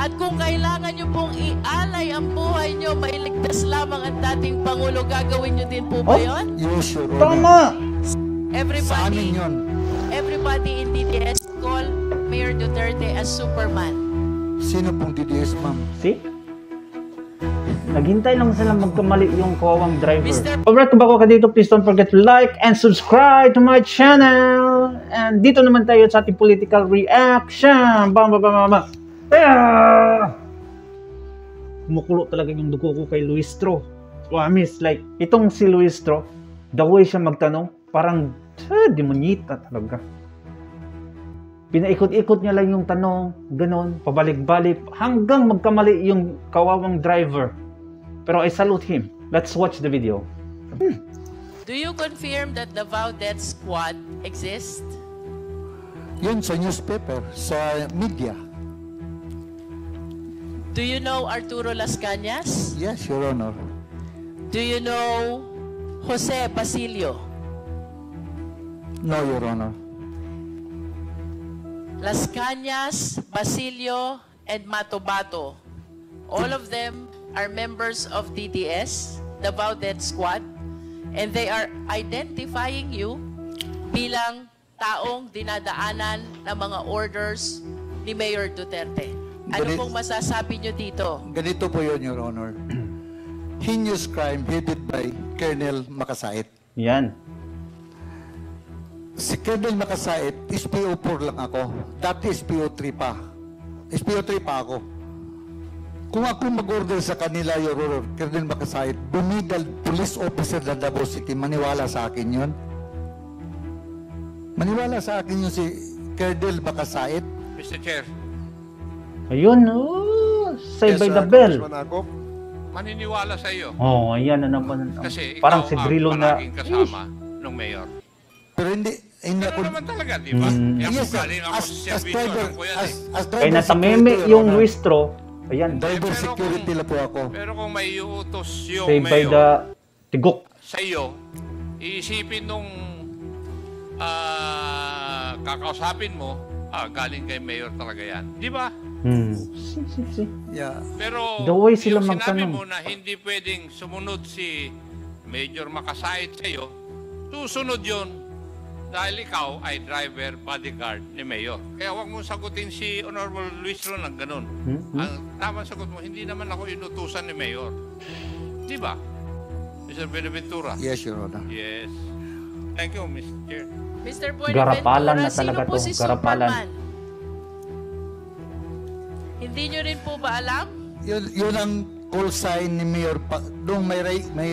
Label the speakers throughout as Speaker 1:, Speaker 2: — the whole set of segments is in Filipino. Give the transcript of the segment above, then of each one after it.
Speaker 1: At kung kailangan nyo pong ialay ang buhay nyo, mailigtas lamang ang dating Pangulo, gagawin nyo din po ba yun?
Speaker 2: Yes, Your Honor.
Speaker 3: Tama!
Speaker 2: Sa amin yun.
Speaker 1: Everybody in DDS call Mayor Duterte as Superman.
Speaker 2: Sino pong DDS, ma'am?
Speaker 3: See? Naghintay lang sila magkamali yung kawawang driver.
Speaker 1: Mr.
Speaker 3: Alright, kung bago ka dito, please don't forget to like and subscribe to my channel. And dito naman tayo sa ating political reaction. Bam, bam, bam, bam, bam. Kumukulo talaga yung dugo ko kay Luistro. Miss, like, itong si Luistro, the way siya magtanong, parang, demonyita talaga. Pinaikot-ikot niya lang yung tanong, ganon, pabalik-balik, hanggang magkamali yung kawawang driver. Pero I salute him. Let's watch the video.
Speaker 1: Do you confirm that the Davao Death Squad exists?
Speaker 2: Yun sa newspaper, sa media.
Speaker 1: Do you know Arturo Las Cañas?
Speaker 2: Yes, Your Honor.
Speaker 1: Do you know Jose Basilio?
Speaker 2: No, Your Honor.
Speaker 1: Las Cañas, Basilio, and Matobato. All of them are members of DDS, the Davao Death Squad, and they are identifying you bilang taong dinadaanan ng mga orders ni Mayor Duterte. Ano pong masasabi nyo dito?
Speaker 2: Ganito po yun, Your Honor. Heinous crime headed by Colonel Makasait.
Speaker 3: Yan.
Speaker 2: Si Colonel Makasait, SPO4 lang ako. Dati SPO3 pa. SPO3 pa ako. Kung ako mag-order sa kanila, Your Honor, Colonel Makasait, bumigal police officer ng Davao City, maniwala sa akin yun? Maniwala sa akin yun si Colonel Makasait?
Speaker 4: Mr. Chair.
Speaker 3: Ayun, say by the bell.
Speaker 4: Maniniwala sa iyo.
Speaker 3: Oh, ayan na naman.
Speaker 4: Kasi
Speaker 3: Parang
Speaker 4: ikaw
Speaker 3: si Grillo
Speaker 4: ang
Speaker 3: na.
Speaker 4: palaging kasama ng mayor.
Speaker 2: Pero hindi
Speaker 4: Pero
Speaker 2: ako...
Speaker 4: naman talaga, di ba?
Speaker 2: Yes, sir.
Speaker 4: Galing ako sa servisyo,
Speaker 2: driver,
Speaker 4: alam ko yan
Speaker 2: as
Speaker 4: eh.
Speaker 2: driver
Speaker 3: Kaya natameme
Speaker 2: security, Your
Speaker 3: yung
Speaker 2: Honor.
Speaker 3: Luistro. Ayan.
Speaker 2: Driver
Speaker 4: Pero
Speaker 2: security
Speaker 4: kung-
Speaker 2: lang po ako.
Speaker 4: Pero kung may iutos yung
Speaker 3: Say by
Speaker 4: mayor
Speaker 3: the tigok.
Speaker 4: sa iyo, iisipin nung kakausapin mo, galing kay mayor talaga yan. Di ba?
Speaker 3: Si.
Speaker 2: Yeah.
Speaker 4: Pero
Speaker 3: The way sila
Speaker 4: yung sinabi
Speaker 3: magtanong.
Speaker 4: mo na hindi pwedeng sumunod si Major Makasait sa iyo, susunod yun dahil ikaw ay driver bodyguard ni Mayor. Kaya huwag mong sagutin si Honorable Luis Ron ng ganun. Ang tamang sagot mo, hindi naman ako inutusan ni Mayor. Di ba? Mr. Benaventura?
Speaker 2: Yes, Your Honor.
Speaker 4: Yes. Thank you, Mr. Chair.
Speaker 1: Mr.
Speaker 3: Garapalan
Speaker 1: Buenaventura,
Speaker 3: na talaga
Speaker 1: sino po
Speaker 3: to,
Speaker 1: si
Speaker 3: garapalan.
Speaker 1: Superman? Hindi nyo rin po ba alam?
Speaker 2: Yun ang call sign ni Mayor. Nung may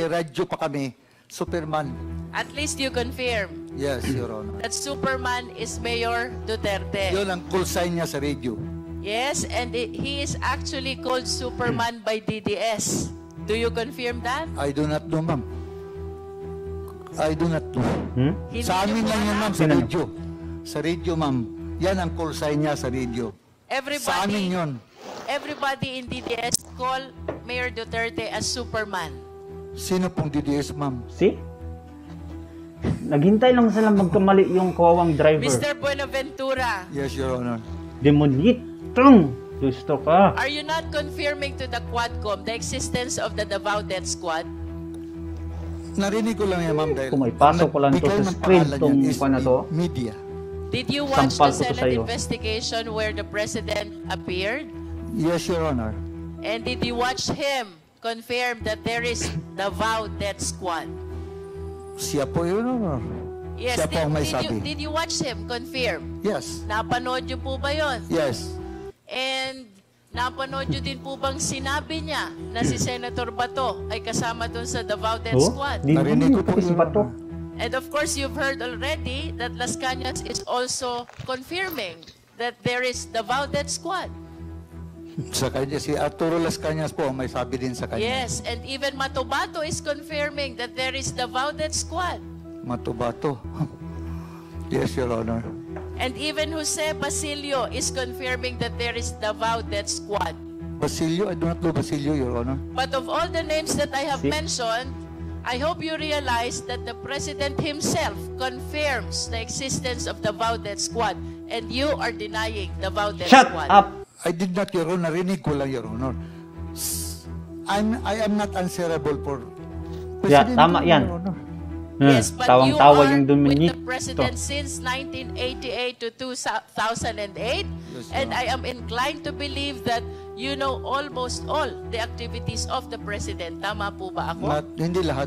Speaker 2: radyo pa kami, Superman.
Speaker 1: At least you confirm
Speaker 2: Yes, Your Honor.
Speaker 1: that Superman is Mayor Duterte.
Speaker 2: Yun ang call sign niya sa radio.
Speaker 1: Yes, and he is actually called Superman by DDS. Do you confirm that?
Speaker 2: I do not know, ma'am. I do not know.
Speaker 1: Hindi
Speaker 2: Sa amin
Speaker 1: nyo po
Speaker 2: lang yun,
Speaker 1: alam?
Speaker 2: ma'am, sa
Speaker 3: Sino?
Speaker 2: radio. Sa radio, ma'am. Yan ang call sign niya sa radio. Sa amin yun.
Speaker 1: Everybody in DDS call Mayor Duterte as Superman.
Speaker 2: Sino pong DDS, ma'am?
Speaker 3: See? Naghintay lang sila magkamali yung kawawang driver.
Speaker 1: Mr. Buenaventura,
Speaker 2: Yes, Your Honor.
Speaker 3: Demonyitong! Luistro ka.
Speaker 1: are you not confirming to the Quadcom the existence of the Davao Death Squad?
Speaker 2: Narinig ko lang yan, ma'am, dahil...
Speaker 3: Kung may pasok ko lang to
Speaker 2: nagbigay
Speaker 3: sa
Speaker 2: ng
Speaker 3: screen
Speaker 2: pangalan
Speaker 3: tong
Speaker 2: yan is
Speaker 3: ano to.
Speaker 2: media.
Speaker 1: Did you watch
Speaker 3: Sampal
Speaker 1: the
Speaker 3: ko to
Speaker 1: Senate
Speaker 3: sa'yo.
Speaker 1: investigation where the President appeared?
Speaker 2: Yes, Your Honor.
Speaker 1: And did you watch him confirm that there is Davao Death Squad?
Speaker 2: Siya po, Your Honor.
Speaker 1: Yes,
Speaker 2: Siya po ang may sabi.
Speaker 1: did you watch him confirm?
Speaker 2: Yes.
Speaker 1: Napanood niyo po ba yon?
Speaker 2: Yes.
Speaker 1: And napanood niyo din po bang sinabi niya na si Senator Bato ay kasama dun sa Davao Death Squad?
Speaker 3: Di
Speaker 2: Narinig ko po,
Speaker 3: si
Speaker 2: Your
Speaker 3: Bato.
Speaker 2: Honor.
Speaker 1: And of course, you've heard already that Las Cañas is also confirming that there is Davao Death Squad.
Speaker 2: Sa kanya, si Arturo Las Cañas po, may sabi din sa kanya.
Speaker 1: Yes, and even Matobato is confirming that there is Davao Death Squad.
Speaker 2: Matubato. Yes, Your Honor.
Speaker 1: And even Jose Basilio is confirming that there is Davao Death Squad.
Speaker 2: Basilio, I do not know Basilio, Your Honor.
Speaker 1: But of all the names that I have
Speaker 3: See?
Speaker 1: mentioned, I hope you realize that the President himself confirms the existence of the Davao Death Squad, and you are denying the Davao Death
Speaker 3: Shut
Speaker 1: Squad.
Speaker 3: up!
Speaker 2: I did not, Your Honor. Narinig ko lang, Your Honor. I am not answerable for
Speaker 3: Yeah,
Speaker 2: President,
Speaker 3: tama yan.
Speaker 2: Your Honor.
Speaker 1: Yes, but you
Speaker 3: Tawang-tawa
Speaker 1: are
Speaker 3: yung
Speaker 1: with the
Speaker 3: Dominito.
Speaker 1: president since 1988 to 2008, and I am inclined to believe that you know almost all the activities of the president. Tama po ba ako?
Speaker 2: Hindi lahat.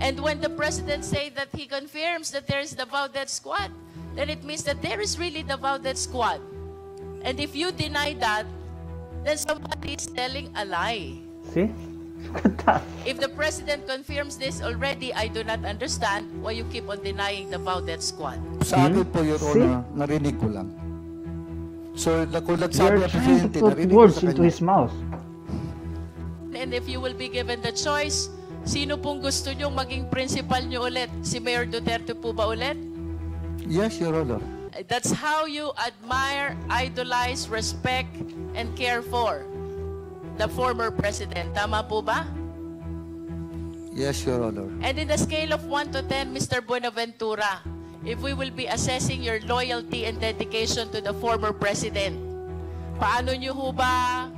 Speaker 1: And when the president say that he confirms that there is the Valdez Squad, then it means that there is really the Valdez Squad. And if you deny that, then somebody is telling a lie.
Speaker 3: See?
Speaker 1: If the president confirms this already, I do not understand why you keep on denying the Valdez Squad.
Speaker 2: Sa akin po, Your Honor, narinig ko lang. So, kung nagsabi
Speaker 3: You're
Speaker 2: ang
Speaker 3: trying to
Speaker 2: Presidente,
Speaker 3: put
Speaker 2: narinig ko
Speaker 3: words
Speaker 2: sa
Speaker 3: into
Speaker 2: kanya.
Speaker 3: his mouth.
Speaker 1: And if you will be given the choice, sino pong gusto nyong maging principal nyo ulit? Si Mayor Duterte po ba ulit?
Speaker 2: Yes, Your Honor.
Speaker 1: That's how you admire, idolize, respect, and care for the former president. Tama po ba?
Speaker 2: Yes, Your Honor.
Speaker 1: And in the scale of 1 to 10, Mr. Buenaventura, if we will be assessing your loyalty and dedication to the former president, paano nyo ho ba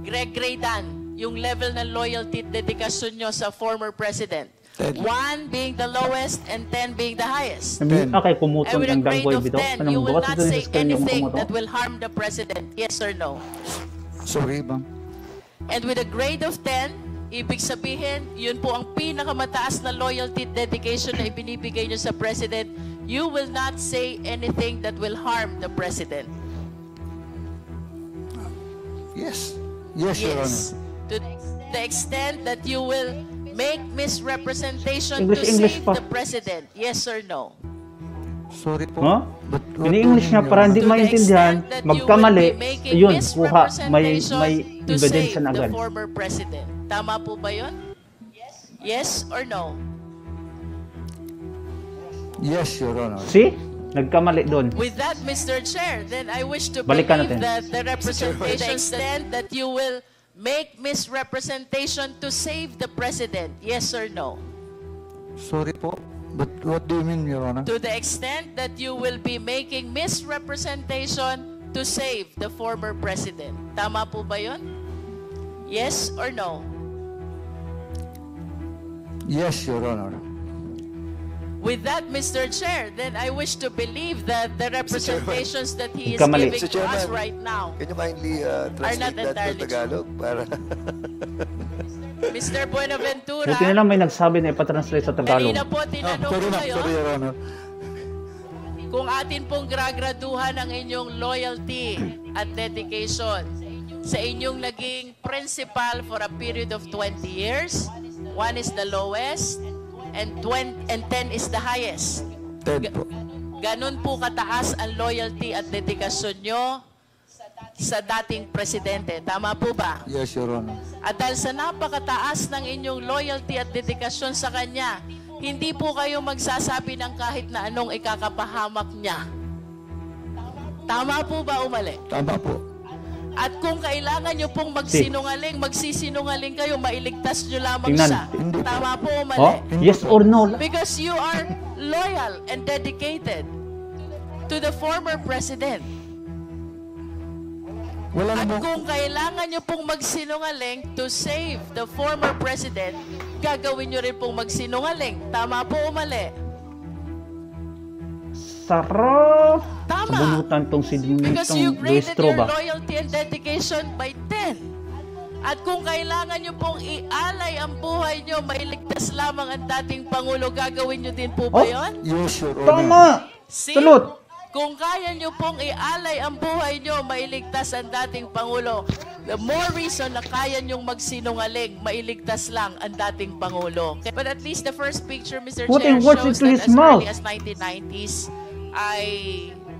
Speaker 1: gradean yung level ng loyalty at dedikasyon nyo sa former president? 1 being the lowest and 10 being the highest.
Speaker 3: Okay,
Speaker 1: And
Speaker 3: pumuton
Speaker 1: with a
Speaker 3: ang
Speaker 1: grade
Speaker 3: danggoy
Speaker 1: of
Speaker 3: bito.
Speaker 1: 10,
Speaker 3: Anong
Speaker 1: you will
Speaker 3: bukas
Speaker 1: not
Speaker 3: ito
Speaker 1: say
Speaker 3: sa scale yung
Speaker 1: anything
Speaker 3: pumuton?
Speaker 1: that will harm the president. Yes or no?
Speaker 2: Sorry, ma'am.
Speaker 1: And with a grade of 10, ibig sabihin, yun po ang pinakamataas na loyalty at dedication na ibinibigay nyo sa president. You will not say anything that will harm the president.
Speaker 2: Yes. Yes, Your Honor.
Speaker 1: Yes. To the extent that you will make misrepresentation
Speaker 3: English,
Speaker 1: to
Speaker 3: English
Speaker 1: save
Speaker 3: pa.
Speaker 1: the president. Yes or no?
Speaker 2: Sorry po.
Speaker 3: Huh?
Speaker 2: But what
Speaker 3: Ini-English
Speaker 2: do you
Speaker 3: niya
Speaker 2: mean,
Speaker 3: para
Speaker 2: Your
Speaker 3: hindi
Speaker 1: To the
Speaker 3: maintindihan,
Speaker 1: extent that you will
Speaker 3: magkamali,
Speaker 1: be making
Speaker 3: yun, kuha, may
Speaker 1: misrepresentation to
Speaker 3: ebidensya
Speaker 1: save
Speaker 3: na
Speaker 1: the
Speaker 3: agad.
Speaker 1: former president. Tama po ba yun? Yes or no?
Speaker 2: Honor? Yes, Your Honor.
Speaker 3: See? Nagkamali doon.
Speaker 1: With that, Mr. Chair, then I wish to
Speaker 3: Balikan
Speaker 1: believe
Speaker 3: natin.
Speaker 1: that the representation, to the extent that you will make misrepresentation to save the president. Yes or no?
Speaker 2: Sorry po. But what do you mean, Your Honor?
Speaker 1: To the extent that you will be making misrepresentation to save the former president. Tama po ba yun? Yes or no?
Speaker 2: Yes, Your Honor.
Speaker 1: With that, Mr. Chair, then I wish to believe that the representations that he is
Speaker 3: Kamali.
Speaker 1: giving
Speaker 5: Mr.
Speaker 1: to us
Speaker 5: Chairman,
Speaker 1: right now,
Speaker 5: Can you kindly
Speaker 1: not
Speaker 5: translate that to
Speaker 1: entirely
Speaker 5: Tagalog? Para
Speaker 1: Mr. Buenaventura,
Speaker 3: Buti na lang may nagsabi na ipatranslate sa Tagalog.
Speaker 1: kanina po tinanong
Speaker 2: Sorry
Speaker 1: ko
Speaker 2: na,
Speaker 1: kayo
Speaker 2: sorry, Your Honor.
Speaker 1: kung atin pong gragraduhan ang inyong loyalty at dedication sa inyong naging principal for a period of 20 years. 1 is the lowest and 10 is the highest.
Speaker 2: 10 po.
Speaker 1: Ganun po kataas ang loyalty at dedikasyon nyo sa dating presidente. Tama po ba?
Speaker 2: Yes, Your Honor.
Speaker 1: At dahil sa napakataas ng inyong loyalty at dedikasyon sa kanya, hindi po kayo magsasabi ng kahit na anong ikakapahamak niya. Tama po ba o mali?
Speaker 2: Tama po.
Speaker 1: At kung kailangan nyo pong magsinungaling, magsisinungaling kayo, mailigtas nyo lamang
Speaker 3: Tingnan.
Speaker 1: siya.
Speaker 2: Hindi po.
Speaker 1: Tama po o mali?
Speaker 3: Oh, yes or no?
Speaker 1: Because you are loyal and dedicated to the former president.
Speaker 2: Wala
Speaker 1: At
Speaker 2: namang...
Speaker 1: kung kailangan nyo pong magsinungaling to save the former president, gagawin nyo rin pong magsinungaling. Tama po o mali?
Speaker 3: Sarap!
Speaker 1: Tama.
Speaker 3: Sabunutan tong si
Speaker 1: Because you
Speaker 3: Dominitong
Speaker 1: graded
Speaker 3: Luistro
Speaker 1: your
Speaker 3: ba?
Speaker 1: loyalty and dedication by 10. At kung kailangan nyo pong ialay ang buhay nyo, mailigtas lamang ang dating Pangulo, gagawin nyo din po ba
Speaker 3: Oh.
Speaker 1: yun?
Speaker 2: Yes, Your Honor.
Speaker 3: Tama!
Speaker 1: See?
Speaker 3: Salute!
Speaker 1: Kung kaya nyo pong ialay ang buhay nyo, mailigtas ang dating Pangulo, the more reason na kaya nyong magsinungaling, mailigtas lang ang dating Pangulo. But at least the first picture, Mr.
Speaker 3: Putting
Speaker 1: Chair,
Speaker 3: words
Speaker 1: shows
Speaker 3: into
Speaker 1: that
Speaker 3: his
Speaker 1: as
Speaker 3: mouth.
Speaker 1: early as 1990s,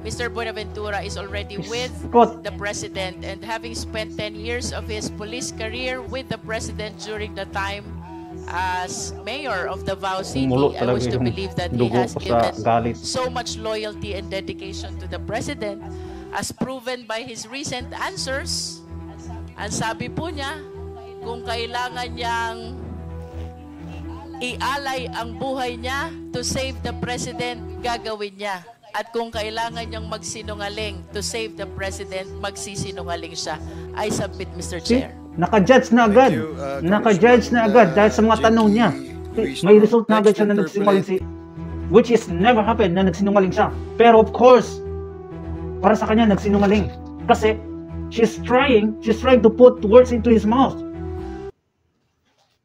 Speaker 1: Mr. Buenaventura is already with
Speaker 3: Scott.
Speaker 1: the President and having spent 10 years of his police career with the President during the time as mayor of Davao City,
Speaker 3: Umulo
Speaker 1: I
Speaker 3: talaga
Speaker 1: wish to
Speaker 3: yung
Speaker 1: believe that he
Speaker 3: dugo
Speaker 1: has
Speaker 3: ko sa
Speaker 1: given
Speaker 3: galit.
Speaker 1: so much loyalty and dedication to the President as proven by his recent answers. Ang sabi po niya, kung kailangan niyang ialay ang buhay niya to save the President, gagawin niya. At kung kailangan niyang magsinungaling to save the president, magsisinungaling siya. I submit, Mr.
Speaker 3: See?
Speaker 1: Chair.
Speaker 3: Naka-judge na agad.
Speaker 5: Thank you,
Speaker 3: Naka-judge na
Speaker 5: Congressman,
Speaker 3: agad dahil sa mga
Speaker 5: JP
Speaker 3: tanong niya.
Speaker 5: Luistro.
Speaker 3: May result na agad siya na
Speaker 5: Let's
Speaker 3: nagsinungaling
Speaker 5: interpret.
Speaker 3: which is never happened na nagsinungaling siya. Pero of course, para sa kanya nagsinungaling. Kasi she's trying to put words into his mouth.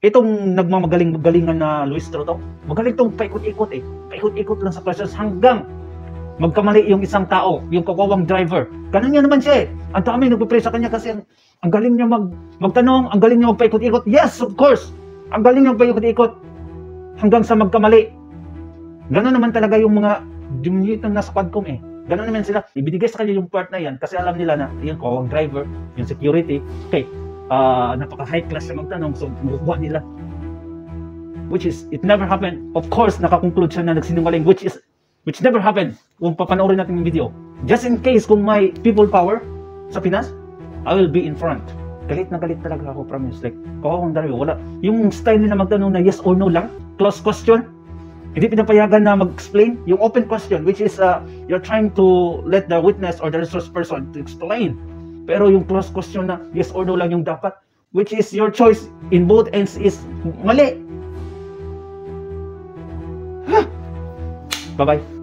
Speaker 3: Itong nagmamagaling-galingan na Luistro to, magaling tong paikot-ikot eh. Paikot-ikot lang sa questions hanggang magkamali yung isang tao, yung kawawang driver. Ganun niya naman siya eh. Ang dami nagpipray sa kanya kasi ang galing niya magtanong, ang galing niya magpaikot-ikot. Yes, of course! Ang galing niya magpaikot-ikot hanggang sa magkamali. Ganun naman talaga yung mga dumit na nasa Quadcom eh. Ganun naman sila. Ibinigay sa kanya yung part na yan kasi alam nila na yung kawawang driver, yung security, okay, napaka-high class na magtanong, so makukuha nila. Which is, it never happened. Of course, nakakonclude siya na nagsinungaling, which never happened. Kung papanoorin natin yung video. Just in case, kung may people power sa Pinas, I will be in front. Galit na galit talaga ako, promise. Like, kawawang driver, wala. Yung style nila magtanong na yes or no lang, close question, hindi pinapayagan na mag-explain. Yung open question, which is, you're trying to let the witness or the resource person to explain. Pero yung close question na yes or no lang yung dapat, which is your choice in both ends is mali. Bye-bye.